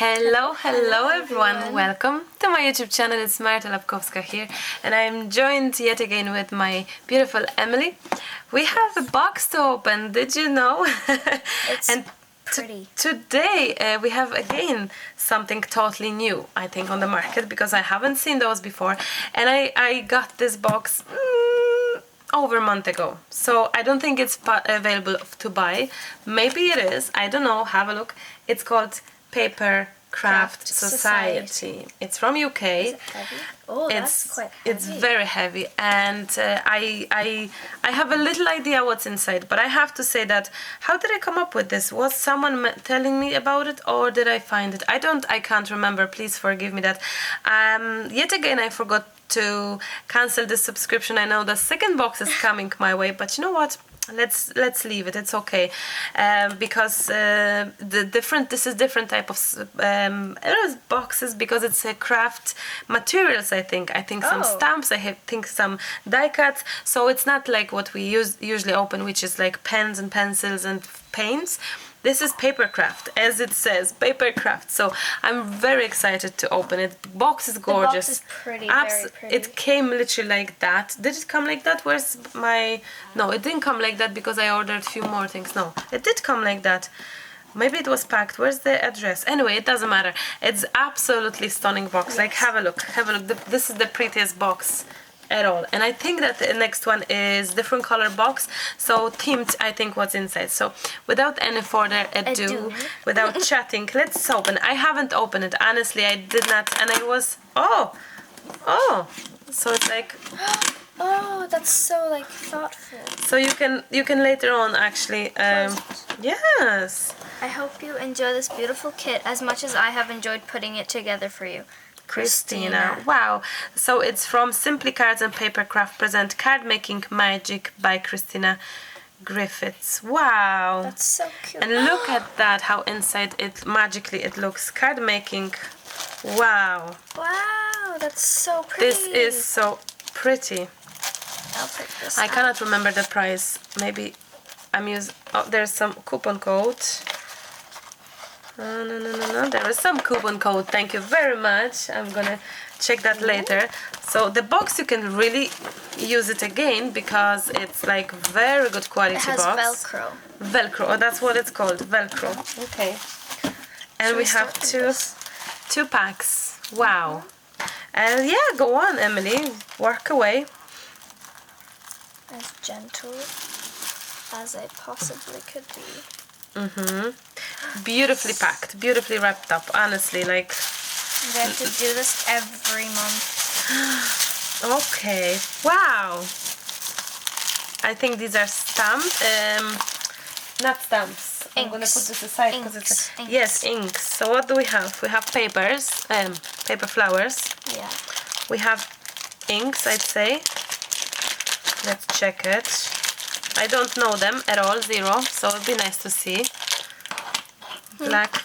Hello everyone, welcome to my YouTube channel. It's Marta Lapkowska here, and I'm joined yet again with my beautiful Emily. We have a box to open, did you know? It's and pretty. Today we have again something totally new, I think, on the market, because I haven't seen those before, and I got this box over a month ago, so I don't think it's available to buy. Maybe it is, I don't know, have a look. It's called Papercraft Society. It's from UK. Is it heavy? Oh, that's quite heavy. It's very heavy, and I have a little idea what's inside, but I have to say that, how did I come up with this? Was someone telling me about it, or did I find it? I can't remember. Please forgive me that. Yet again, I forgot to cancel this subscription. I know the second box is coming my way, but you know what? Let's leave it. It's okay, because this is different type of boxes, because it's craft materials. I think some stamps. I think some die cuts. So it's not like what we usually open, which is like pens and pencils and paints. This is Papercraft, as it says, Papercraft. So I'm very excited to open it. The box is gorgeous. The box is pretty, very pretty. It came literally like that. Did it come like that? Where's my... No, it didn't come like that, because I ordered a few more things. No, it did come like that. Maybe it was packed. Where's the address? Anyway, it doesn't matter. It's absolutely stunning box. Yes. Like, have a look. Have a look. This is the prettiest box at all, and I think that the next one is different color box, so themed, I think, what's inside. So without any further ado, without chatting, let's open. I haven't opened it, honestly. I did not, and I was oh, so it's like oh, that's so like thoughtful. So you can later on actually yes. I hope you enjoy this beautiful kit as much as I have enjoyed putting it together for you. Christina. Wow. So it's from Simply Cards and Papercraft present Card Making Magic by Christina Griffiths. Wow. That's so cute. And look at that, how inside it magically it looks. Card making. Wow. Wow, that's so pretty. This is so pretty. I'll pick this I cannot remember the price. Maybe I'm using... Oh, there's some coupon code. No. There is some coupon code. Thank you very much. I'm gonna check that later. So the box, you can really use it again, because it's like very good quality box. It has Velcro. Velcro. Oh, that's what it's called. Velcro. Okay. And we have two packs. Wow. And yeah, go on, Emily. Work away. As gentle as I possibly could be. Beautifully packed, beautifully wrapped up, honestly, like... We have to do this every month. Okay, wow! I think these are stamps, not stamps. Inks. I'm gonna put this aside, because it's... Inks. Yes, inks. So what do we have? We have papers, paper flowers. Yeah. We have inks, I'd say. Let's check it. I don't know them at all, zero, so it'd be nice to see. Black,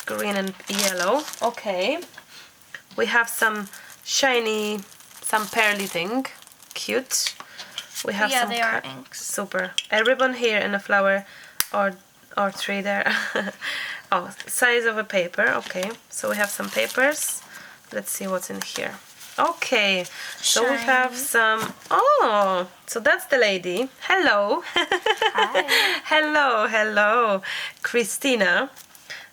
green and yellow. Okay. We have some shiny, some pearly thing. Cute. We have some... they are inks. Super. A ribbon here and a flower or three there. Oh, size of a paper. Okay. So we have some papers. Let's see what's in here. Okay, so we have some... Oh, so that's the lady. Hello. Hi. Hello, Christina.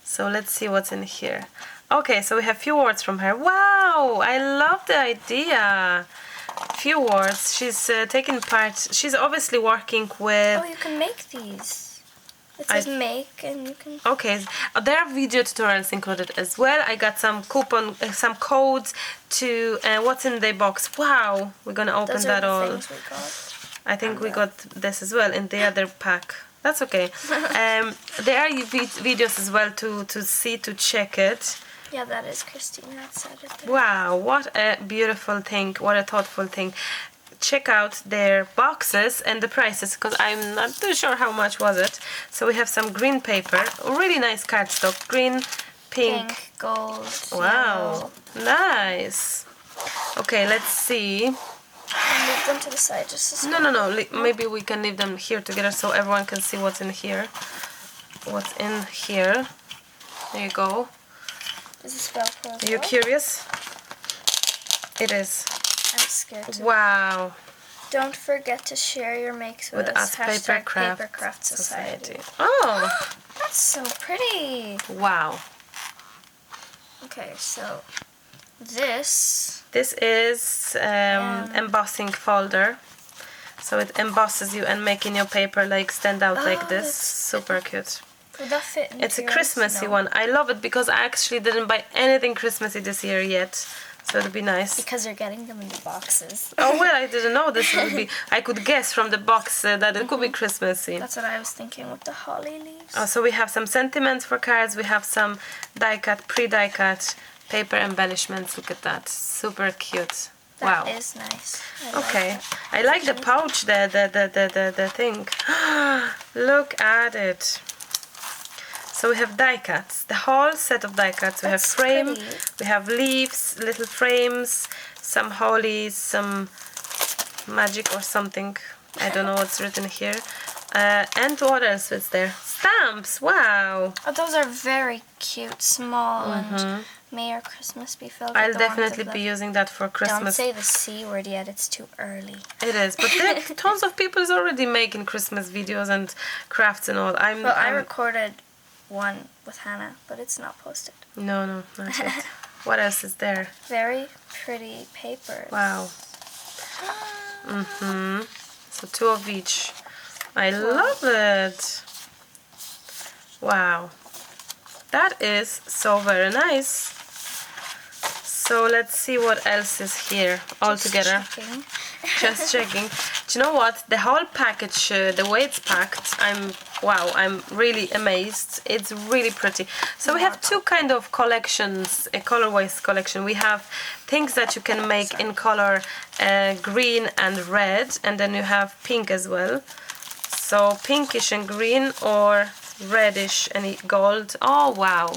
So let's see what's in here. Okay, so we have few words from her. Wow, I love the idea. Few words. She's taking part. She's obviously working with... Oh, you can make these. It says make, and you can... Okay, there are video tutorials included as well. I got some some codes to what's in the box. Wow, we're gonna open that all. Things we got. I think we got this as well in the other pack. That's okay. There are videos as well to check it. Yeah, that is Christina. That said it there. Wow, what a beautiful thing! What a thoughtful thing. Check out their boxes and the prices, because I'm not too sure how much was it. So we have some green paper, really nice cardstock, green, pink, gold, wow, yellow. Nice. Okay, let's see. I'll move them to the side just a second. No, maybe we can leave them here together so everyone can see what's in here. There you go. Is this Velcro as Are you well? curious? It is. I'm scared to. Wow. Don't forget to share your makes with us. Hashtag Papercraft Society. Oh, That's so pretty. wow. Okay, so this. This is embossing folder. So it embosses you and making your paper like stand out like this. Super cute. Would that fit into It's a yours? Christmassy No. one. I love it because I actually didn't buy anything Christmassy this year yet. So it'll be nice. Because you're getting them in the boxes. Oh well, I didn't know this would be. I could guess from the box that it could be Christmassy. That's what I was thinking with the holly leaves. Oh, so we have some sentiments for cards. We have some die cut, pre-die cut paper embellishments. Look at that, super cute. Wow. That is nice. Okay, I like the pouch, the thing. Look at it. So we have die cuts, the whole set of die cuts. We have That's frame, pretty. we have leaves, little frames, some hollies, some magic or something. I don't know what's written here. And what else is there? Stamps, wow. Oh, those are very cute, small, and may your Christmas be filled with I'll the warmth definitely of be love. using that for Don't Christmas. say the C word yet, it's too early. It is, but there are tons of people is already making Christmas videos and crafts and all. Well, I recorded one with Hannah, but it's not posted. No, not yet. What else is there? Very pretty papers. Wow. So 2 of each. I love it. Wow. That is so very nice. So let's see what else is here all together. Checking. Just checking. Do you know what? The whole package, the way it's packed, I'm really amazed. It's really pretty. So we have 2 kind of collections, a colorways collection. We have things that you can make in color green and red, and then you have pink as well. So pinkish and green or reddish and gold. Oh wow,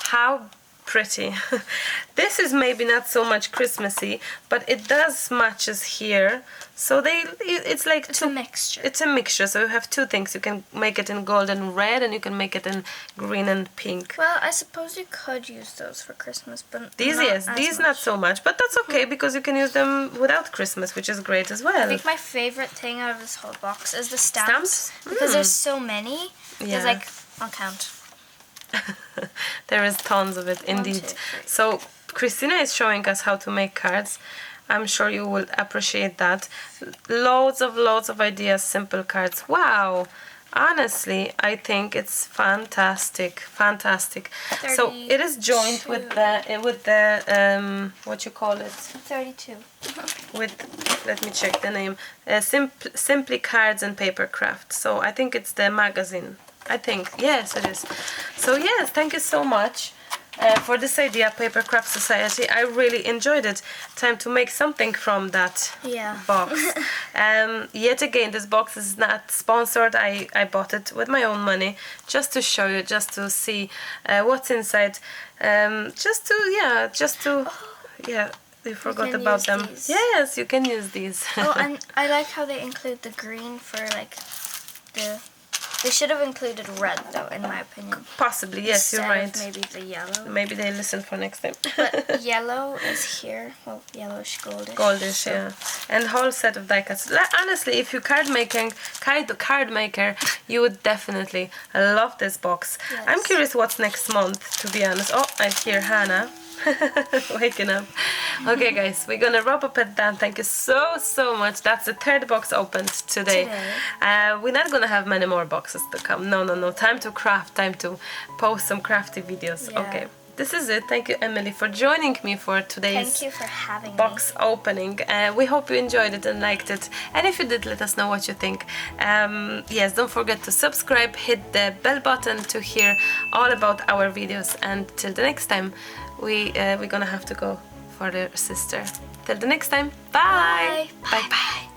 how pretty. This is maybe not so much Christmassy, but it does matches here. So it's like It's a mixture. It's a mixture. So you have 2 things. You can make it in gold and red, and you can make it in green and pink. Well, I suppose you could use those for Christmas, but These not yes, as these much. not so much, but that's okay because you can use them without Christmas, which is great as well. I think my favorite thing out of this whole box is the stamps. Stamps? Because there's so many. Yeah. There's like, I'll count. There is tons of it, 1, indeed. 2, 3. So Christina is showing us how to make cards. I'm sure you will appreciate that. Loads of ideas, simple cards. Wow. Honestly, I think it's fantastic. So it is joined with the what you call it? 32. With, let me check the name. Simply Cards and Papercraft. So I think it's the magazine. I think, yes, it is. So yes, thank you so much for this idea, Papercraft Society. I really enjoyed it. Time to make something from that box. Yet again, this box is not sponsored. I bought it with my own money just to show you, just to see what's inside. You forgot about them. These. Yes, you can use these. Oh, and I like how they include the green for like They should have included red though, in my opinion. Possibly, yes, you're right. Maybe the yellow. Maybe they listen for next time. But yellow is here. Well, yellowish, goldish. Goldish, so. yeah. And whole set of die cuts. Honestly, if you're card maker, you would definitely love this box. Yes. I'm curious what's next month, to be honest. Oh, I hear Hannah waking up. Okay, guys, we're gonna wrap up at that. Thank you so much. That's the 3rd box opened today. We're not gonna have many more boxes to come. No. Time to craft. Time to post some crafty videos. Yeah. Okay. This is it. Thank you, Emily, for joining me for today's Thank you for having box opening. We hope you enjoyed it and liked it. And if you did, let us know what you think. Yes, don't forget to subscribe, hit the bell button to hear all about our videos. And till the next time, we're gonna have to go for the sister. Till the next time, bye. Bye. Bye.